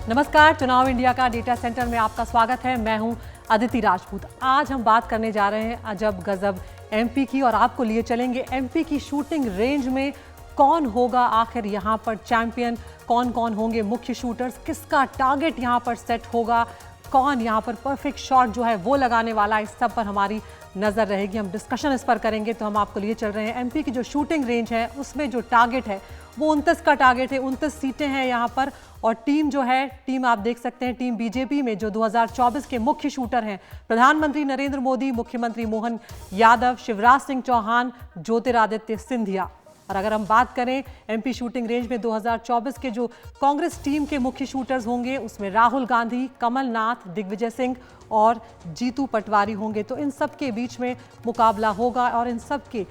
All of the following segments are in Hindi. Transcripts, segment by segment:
नमस्कार, चुनाव इंडिया का डेटा सेंटर में आपका स्वागत है। मैं हूं अदिति राजपूत। आज हम बात करने जा रहे हैं अजब गजब एमपी की, और आपको लिए चलेंगे एमपी की शूटिंग रेंज में। कौन होगा आखिर यहां पर चैंपियन, कौन कौन होंगे मुख्य शूटर्स, किसका टारगेट यहां पर सेट होगा, कौन यहां पर परफेक्ट शॉट जो है वो लगाने वाला है, इस सब पर हमारी नज़र रहेगी। हम डिस्कशन इस पर करेंगे। तो हम आपको लिए चल रहे हैं एमपी की जो शूटिंग रेंज है, उसमें जो टारगेट है वो 29 का टारगेट है। 29 सीटें हैं यहाँ पर, और टीम जो है, टीम आप देख सकते हैं, टीम बीजेपी में जो 2024 के मुख्य शूटर हैं, प्रधानमंत्री नरेंद्र मोदी, मुख्यमंत्री मोहन यादव, शिवराज सिंह चौहान, ज्योतिरादित्य सिंधिया। और अगर हम बात करें एमपी शूटिंग रेंज में 2024 के जो कांग्रेस टीम के मुख्य शूटर्स होंगे, उसमें राहुल गांधी, कमलनाथ, दिग्विजय सिंह और जीतू पटवारी होंगे। तो इन सब के बीच में मुकाबला होगा, और इन सब के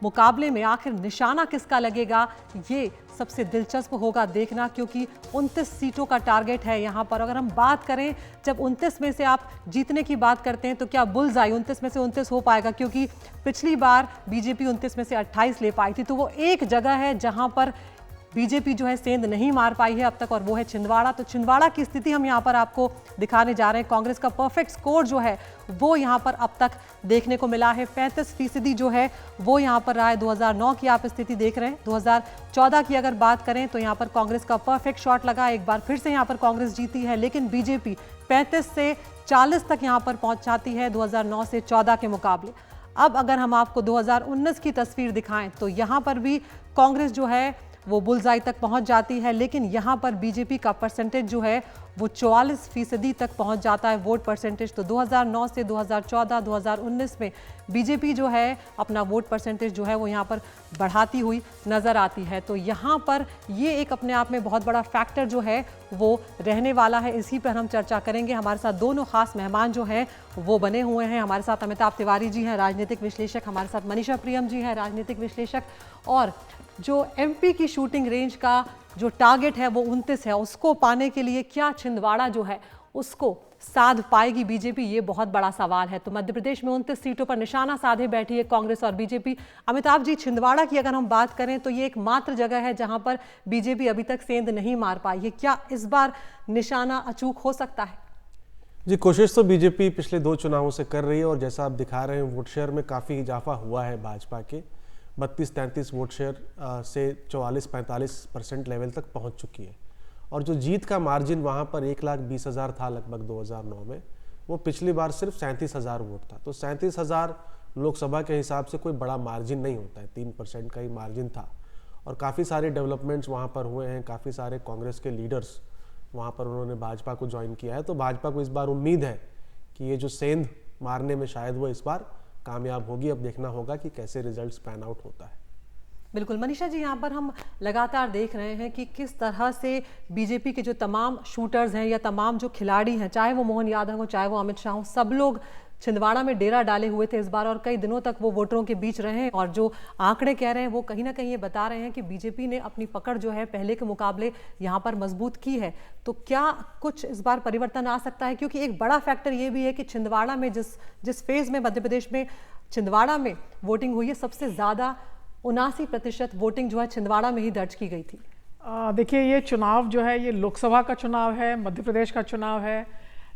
मुकाबले में आखिर निशाना किसका लगेगा, ये सबसे दिलचस्प होगा देखना, क्योंकि 29 सीटों का टारगेट है यहाँ पर। अगर हम बात करें, जब 29 में से आप जीतने की बात करते हैं, तो क्या बुल्सआई 29 में से 29 हो पाएगा? क्योंकि पिछली बार बीजेपी 29 में से 28 ले पाई थी। तो वो एक जगह है जहाँ पर बीजेपी जो है सेंध नहीं मार पाई है अब तक, और वो है छिंदवाड़ा। तो छिंदवाड़ा की स्थिति हम यहाँ पर आपको दिखाने जा रहे हैं। कांग्रेस का परफेक्ट स्कोर जो है वो यहाँ पर अब तक देखने को मिला है 35% जो है वो यहाँ पर रहा है। 2009 की आप स्थिति देख रहे हैं। 2014 की अगर बात करें तो यहाँ पर कांग्रेस का परफेक्ट शॉट लगा, एक बार फिर से यहाँ पर कांग्रेस जीती है, लेकिन बीजेपी 35 से 40 तक यहाँ पर पहुँच जाती है 2009 से 14 के मुकाबले। अब अगर हम आपको 2019 की तस्वीर दिखाएं तो यहाँ पर भी कांग्रेस जो है वो बुल्सआई तक पहुंच जाती है, लेकिन यहाँ पर बीजेपी का परसेंटेज जो है वो 44% तक पहुंच जाता है वोट परसेंटेज। तो 2009 से 2014, 2019 में बीजेपी जो है अपना वोट परसेंटेज जो है वो यहाँ पर बढ़ाती हुई नज़र आती है। तो यहाँ पर ये एक अपने आप में बहुत बड़ा फैक्टर जो है वो रहने वाला है। इसी पर हम चर्चा करेंगे। हमारे साथ दोनों खास मेहमान जो हैं वो बने हुए हैं। हमारे साथ अमिताभ तिवारी जी हैं, राजनीतिक विश्लेषक, हमारे साथ मनीषा प्रियम जी हैं, राजनीतिक विश्लेषक। और जो एमपी की शूटिंग रेंज का जो टारगेट है वो 29 है, उसको पाने के लिए क्या छिंदवाड़ा जो है उसको साध पाएगी बीजेपी, ये बहुत बड़ा सवाल है। तो मध्य प्रदेश में 29 सीटों पर निशाना साधे बैठी है कांग्रेस और बीजेपी। अमिताभ जी, छिंदवाड़ा की अगर हम बात करें तो ये एकमात्र जगह है जहां पर बीजेपी अभी तक सेंध नहीं मार पाई है। क्या इस बार निशाना अचूक हो सकता है? जी, कोशिश तो बीजेपी पिछले 2 चुनावों से कर रही है, और जैसा आप दिखा रहे हैं वोट शेयर में काफ़ी इजाफा हुआ है भाजपा के। 32-33 वोट शेयर से 44-45% लेवल तक पहुंच चुकी है। और जो जीत का मार्जिन वहां पर 1,20,000 था लगभग 2009 में, वो पिछली बार सिर्फ 37,000 वोट था। तो 37,000 लोकसभा के हिसाब से कोई बड़ा मार्जिन नहीं होता है, 3% का ही मार्जिन था। और काफ़ी सारे डेवलपमेंट्स वहाँ पर हुए हैं, काफ़ी सारे कांग्रेस के लीडर्स वहाँ पर उन्होंने भाजपा को ज्वाइन किया है। तो भाजपा को इस बार उम्मीद है कि ये जो सेंध मारने में शायद वो इस बार कामयाब होगी। अब देखना होगा कि कैसे रिजल्ट्स पैन आउट होता है। बिल्कुल मनीषा जी, यहाँ पर हम लगातार देख रहे हैं कि किस तरह से बीजेपी के जो तमाम शूटर्स हैं या तमाम जो खिलाड़ी हैं, चाहे वो मोहन यादव हो, चाहे वो अमित शाह हो, सब लोग छिंदवाड़ा में डेरा डाले हुए थे इस बार, और कई दिनों तक वो वोटरों के बीच रहे। और जो आंकड़े कह रहे हैं वो कहीं ना कहीं ये बता रहे हैं कि बीजेपी ने अपनी पकड़ जो है पहले के मुकाबले यहाँ पर मजबूत की है। तो क्या कुछ इस बार परिवर्तन आ सकता है? क्योंकि एक बड़ा फैक्टर ये भी है कि छिंदवाड़ा में जिस फेज में मध्य प्रदेश में छिंदवाड़ा में वोटिंग हुई है, सबसे ज़्यादा 79% वोटिंग जो है छिंदवाड़ा में ही दर्ज की गई थी। देखिए, ये चुनाव जो है ये लोकसभा का चुनाव है, मध्य प्रदेश का चुनाव है,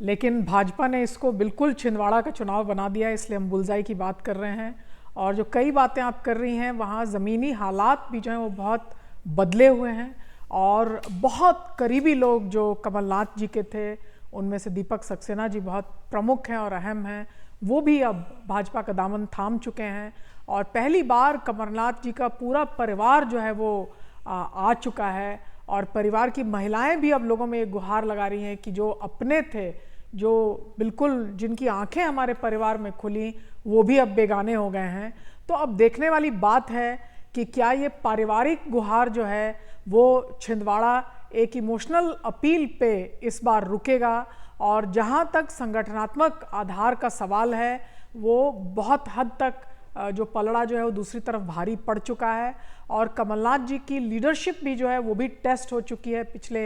लेकिन भाजपा ने इसको बिल्कुल छिंदवाड़ा का चुनाव बना दिया है। इसलिए हम बुल्सआई की बात कर रहे हैं। और जो कई बातें आप कर रही हैं, वहाँ ज़मीनी हालात भी जो हैं वो बहुत बदले हुए हैं, और बहुत करीबी लोग जो कमलनाथ जी के थे, उनमें से दीपक सक्सेना जी बहुत प्रमुख हैं और अहम हैं, वो भी अब भाजपा का दामन थाम चुके हैं। और पहली बार कमलनाथ जी का पूरा परिवार जो है वो आ चुका है, और परिवार की महिलाएं भी अब लोगों में एक गुहार लगा रही हैं कि जो अपने थे, जो बिल्कुल जिनकी आंखें हमारे परिवार में खुली, वो भी अब बेगाने हो गए हैं। तो अब देखने वाली बात है कि क्या ये पारिवारिक गुहार जो है वो छिंदवाड़ा एक इमोशनल अपील पे इस बार रुकेगा, और जहां तक संगठनात्मक आधार का सवाल है वो बहुत हद तक जो पलड़ा जो है वो दूसरी तरफ भारी पड़ चुका है। और कमलनाथ जी की लीडरशिप भी जो है वो भी टेस्ट हो चुकी है पिछले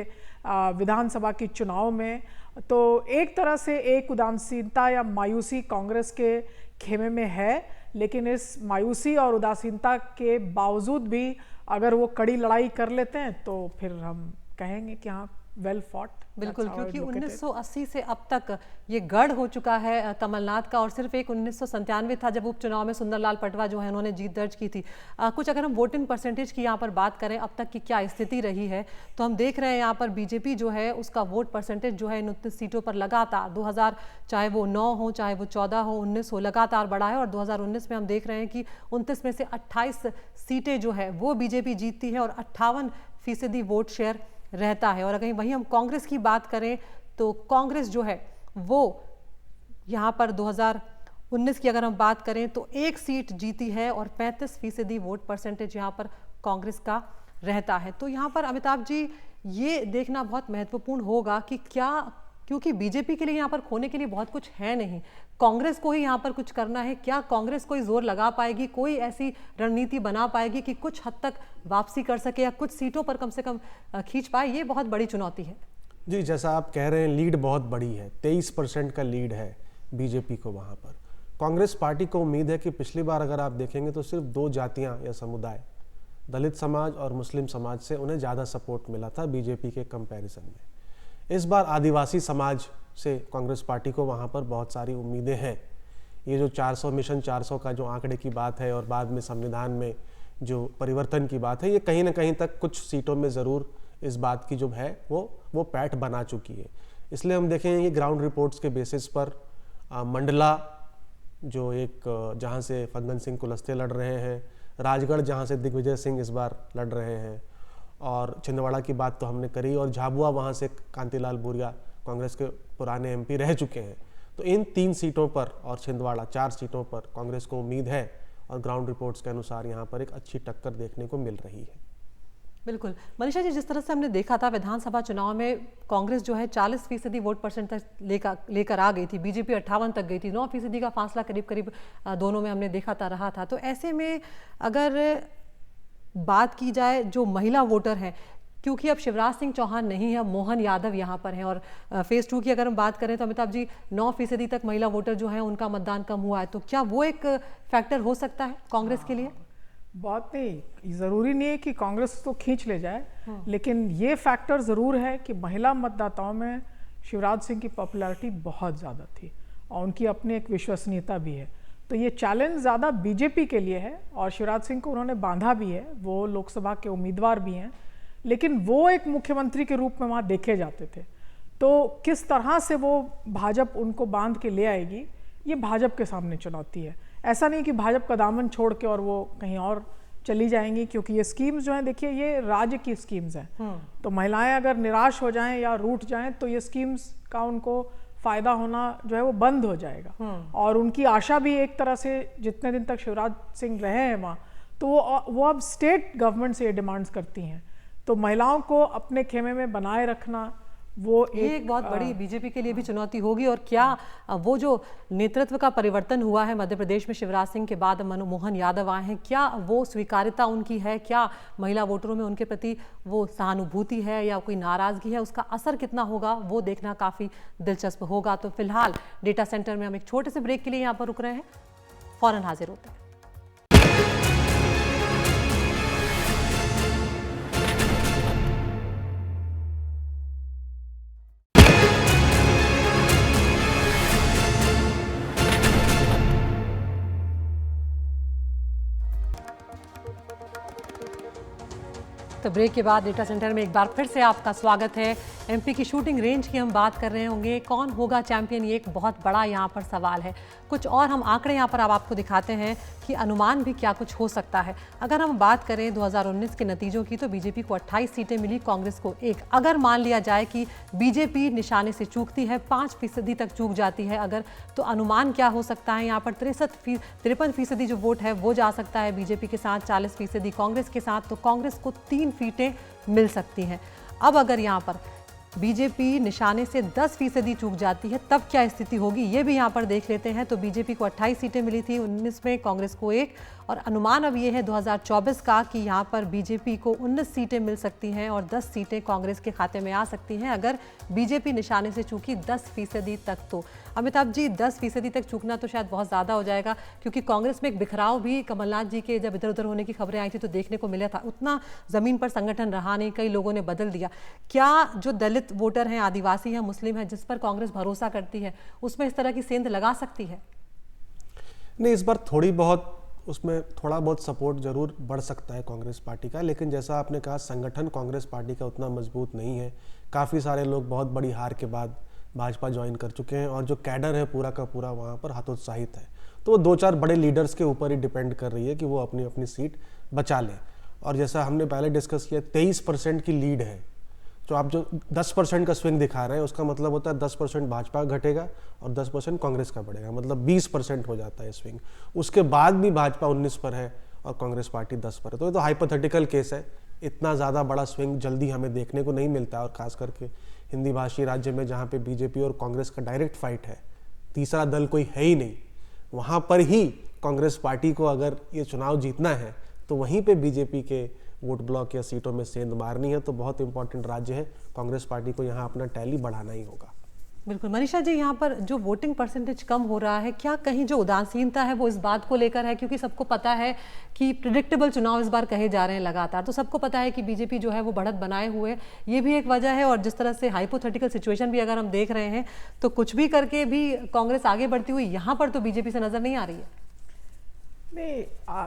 विधानसभा के चुनाव में। तो एक तरह से एक उदासीनता या मायूसी कांग्रेस के खेमे में है, लेकिन इस मायूसी और उदासीनता के बावजूद भी अगर वो कड़ी लड़ाई कर लेते हैं तो फिर हम कहेंगे कि हाँ, वेल फॉट। बिल्कुल, क्योंकि 1980 से अब तक ये गढ़ हो चुका है कमलनाथ का, और सिर्फ एक 1997 था जब उपचुनाव में सुंदरलाल पटवा जो है उन्होंने जीत दर्ज की थी। कुछ अगर हम वोटिंग परसेंटेज की यहाँ पर बात करें अब तक की क्या स्थिति रही है, तो हम देख रहे हैं यहाँ पर बीजेपी जो है उसका वोट परसेंटेज जो है इन 29 सीटों पर लगातार 2000 चाहे वो 9 हो, चाहे वो 14 हो, 19 हो, लगातार बढ़ा है। और 2019 में हम देख रहे हैं कि 29 में से 28 सीटें जो है वो बीजेपी जीतती है और 58% वोट शेयर रहता है। और अगर वहीं हम कांग्रेस की बात करें तो कांग्रेस जो है वो यहाँ पर 2019 की अगर हम बात करें तो 1 सीट जीती है और 35% वोट परसेंटेज यहाँ पर कांग्रेस का रहता है। तो यहाँ पर अमिताभ जी ये देखना बहुत महत्वपूर्ण होगा कि क्या, क्योंकि बीजेपी के लिए यहाँ पर खोने के लिए बहुत कुछ है नहीं, कांग्रेस को ही यहाँ पर कुछ करना है। क्या कांग्रेस कोई जोर लगा पाएगी, कोई ऐसी रणनीति बना पाएगी कि कुछ हद तक वापसी कर सके या कुछ सीटों पर कम से कम खींच पाए? ये बहुत बड़ी चुनौती है। जी, जैसा आप कह रहे हैं लीड बहुत बड़ी है, 23% का लीड है बीजेपी को वहाँ पर। कांग्रेस पार्टी को उम्मीद है कि पिछली बार अगर आप देखेंगे तो सिर्फ 2 जातियाँ या समुदाय, दलित समाज और मुस्लिम समाज से उन्हें ज़्यादा सपोर्ट मिला था बीजेपी के कंपैरिजन में। इस बार आदिवासी समाज से कांग्रेस पार्टी को वहाँ पर बहुत सारी उम्मीदें हैं। ये जो 400 मिशन 400 का जो आंकड़े की बात है और बाद में संविधान में जो परिवर्तन की बात है, ये कहीं ना कहीं तक कुछ सीटों में ज़रूर इस बात की जो है वो पैठ बना चुकी है। इसलिए हम देखेंगे कि ग्राउंड रिपोर्ट्स के बेसिस पर मंडला जो एक जहाँ से फग्गन सिंह कुलस्ते लड़ रहे हैं, राजगढ़ जहाँ से दिग्विजय सिंह इस बार लड़ रहे हैं, और छिंदवाड़ा की बात तो हमने करी, और झाबुआ वहाँ से कांतिलाल भूरिया कांग्रेस के पुराने एमपी रह चुके हैं। तो इन 3 सीटों पर और छिंदवाड़ा 4 सीटों पर कांग्रेस को उम्मीद है और ग्राउंड रिपोर्ट्स के अनुसार यहाँ पर एक अच्छी टक्कर देखने को मिल रही है। बिल्कुल मनीषा जी, जिस तरह से हमने देखा था विधानसभा चुनाव में कांग्रेस जो है 40% वोट परसेंट तक लेकर आ गई थी, बीजेपी 58 तक गई थी, 9% का फासला करीब करीब दोनों में हमने देखा था रहा था। तो ऐसे में अगर बात की जाए जो महिला वोटर हैं, क्योंकि अब शिवराज सिंह चौहान नहीं है, मोहन यादव यहाँ पर हैं, और फेज 2 की अगर हम बात करें तो अमिताभ जी 9% तक महिला वोटर जो है उनका मतदान कम हुआ है, तो क्या वो एक फैक्टर हो सकता है कांग्रेस के लिए? बहुत नहीं, ज़रूरी नहीं है कि कांग्रेस तो खींच ले जाए, लेकिन ये फैक्टर ज़रूर है कि महिला मतदाताओं में शिवराज सिंह की पॉपुलैरिटी बहुत ज़्यादा थी और उनकी अपनी एक विश्वसनीयता भी है। तो ये चैलेंज ज़्यादा बीजेपी के लिए है और शिवराज सिंह को उन्होंने बांधा भी है, वो लोकसभा के उम्मीदवार भी हैं, लेकिन वो एक मुख्यमंत्री के रूप में वहाँ देखे जाते थे। तो किस तरह से वो भाजपा उनको बांध के ले आएगी, ये भाजपा के सामने चुनौती है। ऐसा नहीं कि भाजपा का दामन छोड़ के और वो कहीं और चली जाएंगी, क्योंकि ये स्कीम्स जो हैं, देखिए ये राज्य की स्कीम्स हैं, तो महिलाएं अगर निराश हो जाएं या रूठ जाएं तो ये स्कीम्स का उनको फायदा होना जो है वो बंद हो जाएगा। और उनकी आशा भी एक तरह से जितने दिन तक शिवराज सिंह रहे हैं वहाँ, तो वो अब स्टेट गवर्नमेंट से ये डिमांड्स करती हैं। तो महिलाओं को अपने खेमे में बनाए रखना वो एक बहुत बड़ी बीजेपी के लिए भी चुनौती होगी। और क्या वो जो नेतृत्व का परिवर्तन हुआ है मध्य प्रदेश में शिवराज सिंह के बाद मोहन यादव आए हैं, क्या वो स्वीकार्यता उनकी है, क्या महिला वोटरों में उनके प्रति वो सहानुभूति है या कोई नाराजगी है, उसका असर कितना होगा वो देखना काफ़ी दिलचस्प होगा। तो फिलहाल डेटा सेंटर में हम एक छोटे से ब्रेक के लिए यहाँ पर रुक रहे हैं, फौरन हाजिर होते हैं। तो ब्रेक के बाद डेटा सेंटर में एक बार फिर से आपका स्वागत है। एमपी की शूटिंग रेंज की हम बात कर रहे होंगे, कौन होगा चैंपियन, ये एक बहुत बड़ा यहाँ पर सवाल है। कुछ और हम आंकड़े यहाँ पर अब आपको दिखाते हैं कि अनुमान भी क्या कुछ हो सकता है। अगर हम बात करें 2019 के नतीजों की तो बीजेपी को 28 सीटें मिली, कांग्रेस को 1। अगर मान लिया जाए कि बीजेपी निशाने से चूकती है, 5% तक चूक जाती है अगर, तो अनुमान क्या हो सकता है यहाँ पर 53% जो वोट है वो जा सकता है बीजेपी के साथ, 40% कांग्रेस के साथ, तो कांग्रेस को 3 सीटें मिल सकती हैं। अब अगर यहाँ पर बीजेपी निशाने से 10% चूक जाती है तब क्या स्थिति होगी, ये भी यहाँ पर देख लेते हैं। तो बीजेपी को 28 सीटें मिली थी 19 में, कांग्रेस को 1, और अनुमान अब ये है 2024 का कि यहाँ पर बीजेपी को 19 सीटें मिल सकती हैं और 10 सीटें कांग्रेस के खाते में आ सकती हैं अगर बीजेपी निशाने से चूकी 10% तक। तो अमिताभ जी, 10% तक चूकना तो शायद बहुत ज़्यादा हो जाएगा, क्योंकि कांग्रेस में एक बिखराव भी कमलनाथ जी के जब इधर उधर होने की खबरें आई थी तो देखने को मिला था। उतना ज़मीन पर संगठन रहा नहीं, कई लोगों ने बदल दिया। क्या जो दलित वोटर हैं, आदिवासी हैं, मुस्लिम हैं, जिस पर कांग्रेस भरोसा करती है, उसमें इस तरह की सेंध लगा सकती है? नहीं, इस बार थोड़ी बहुत उसमें थोड़ा बहुत सपोर्ट जरूर बढ़ सकता है कांग्रेस पार्टी का, लेकिन जैसा आपने कहा संगठन कांग्रेस पार्टी का उतना मजबूत नहीं है। काफ़ी सारे लोग बहुत बड़ी हार के बाद भाजपा ज्वाइन कर चुके हैं और जो कैडर है पूरा का पूरा वहाँ पर हतोत्साहित है। तो वो 2-4 बड़े लीडर्स के ऊपर ही डिपेंड कर रही है कि वो अपनी अपनी सीट बचा लें। और जैसा हमने पहले डिस्कस किया, 23% की लीड है। तो आप जो 10% का स्विंग दिखा रहे हैं उसका मतलब होता है 10% भाजपा घटेगा और 10% कांग्रेस का बढ़ेगा, मतलब 20% हो जाता है स्विंग। उसके बाद भी भाजपा 19 पर है और कांग्रेस पार्टी 10 पर है। तो ये तो हाइपोथेटिकल केस है, इतना ज़्यादा बड़ा स्विंग जल्दी हमें देखने को नहीं मिलता। और खास करके हिंदी भाषी राज्य में जहाँ पे बीजेपी और कांग्रेस का डायरेक्ट फाइट है, तीसरा दल कोई है ही नहीं, वहाँ पर ही कांग्रेस पार्टी को अगर ये चुनाव जीतना है तो वहीं पे बीजेपी के वोट ब्लॉक या सीटों में सेंध मारनी है। तो बहुत इंपॉर्टेंट राज्य है, कांग्रेस पार्टी को यहाँ अपना टैली बढ़ाना ही होगा। बिल्कुल। मनीषा जी, यहाँ पर जो वोटिंग परसेंटेज कम हो रहा है, क्या कहीं जो उदासीनता है वो इस बात को लेकर है? क्योंकि सबको पता है कि प्रिडिक्टेबल चुनाव इस बार कहे जा रहे हैं लगातार, तो सबको पता है कि बीजेपी जो है वो बढ़त बनाए हुए, ये भी एक वजह है। और जिस तरह से हाइपोथेटिकल सिचुएशन भी अगर हम देख रहे हैं तो कुछ भी करके भी कांग्रेस आगे बढ़ती हुई यहाँ पर तो बीजेपी से नजर नहीं आ रही है। नहीं,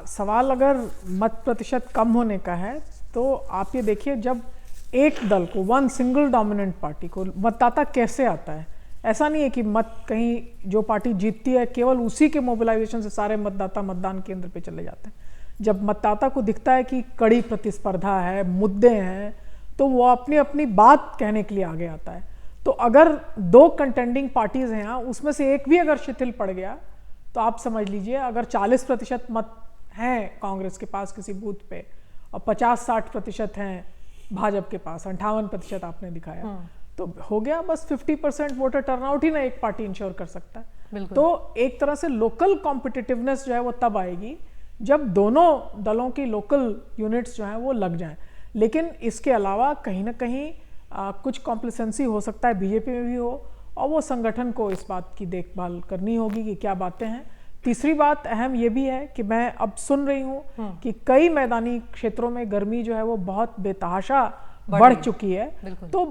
सवाल अगर मत प्रतिशत कम होने का है तो आप ये देखिए, जब एक दल को, वन सिंगल डोमिनेंट पार्टी को मतदाता कैसे आता है। ऐसा नहीं है कि मत कहीं जो पार्टी जीतती है केवल उसी के मोबिलाइजेशन से सारे मतदाता मतदान केंद्र पे चले जाते हैं। जब मतदाता को दिखता है कि कड़ी प्रतिस्पर्धा है, मुद्दे हैं, तो वो अपनी अपनी बात कहने के लिए आगे आता है। तो अगर 2 कंटेंडिंग पार्टीज हैं, उसमें से एक भी अगर शिथिल पड़ गया तो आप समझ लीजिए, अगर 40% मत हैं कांग्रेस के पास किसी बूथ पे और 50-60% हैं भाजपा के पास, 58% आपने दिखाया, तो हो गया बस 50% वोटर टर्नआउट ही ना एक पार्टी इंश्योर कर सकता है। तो एक तरह से लोकल कॉम्पिटिटिवनेस जो है वो तब आएगी जब दोनों दलों की लोकल यूनिट्स जो हैं वो लग जाएं। लेकिन इसके अलावा कहीं ना कहीं कुछ कॉम्प्लिसेंसी हो सकता है बीजेपी में भी हो, और वो संगठन को इस बात की देखभाल करनी होगी कि क्या बातें हैं। तीसरी बात अहम ये भी है कि मैं अब सुन रही हूँ कि कई मैदानी क्षेत्रों में गर्मी जो है वो बहुत बेतहाशा बढ़ चुकी है। तो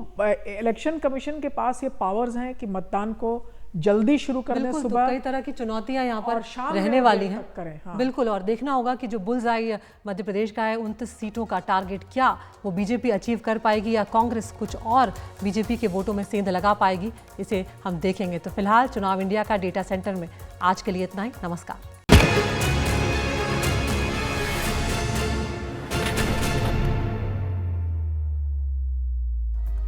इलेक्शन कमीशन के पास ये पावर्स हैं कि मतदान को जल्दी शुरू कर दें। सुबह तो कई तरह की चुनौतियां यहाँ पर रहने वाली हैं। हाँ। बिल्कुल, और देखना होगा कि जो बुल्सआई मध्य प्रदेश का है, 29 सीटों का टारगेट, क्या वो बीजेपी अचीव कर पाएगी या कांग्रेस कुछ और बीजेपी के वोटों में सेंध लगा पाएगी, इसे हम देखेंगे। तो फिलहाल चुनाव इंडिया का डेटा सेंटर में आज के लिए इतना ही। नमस्कार।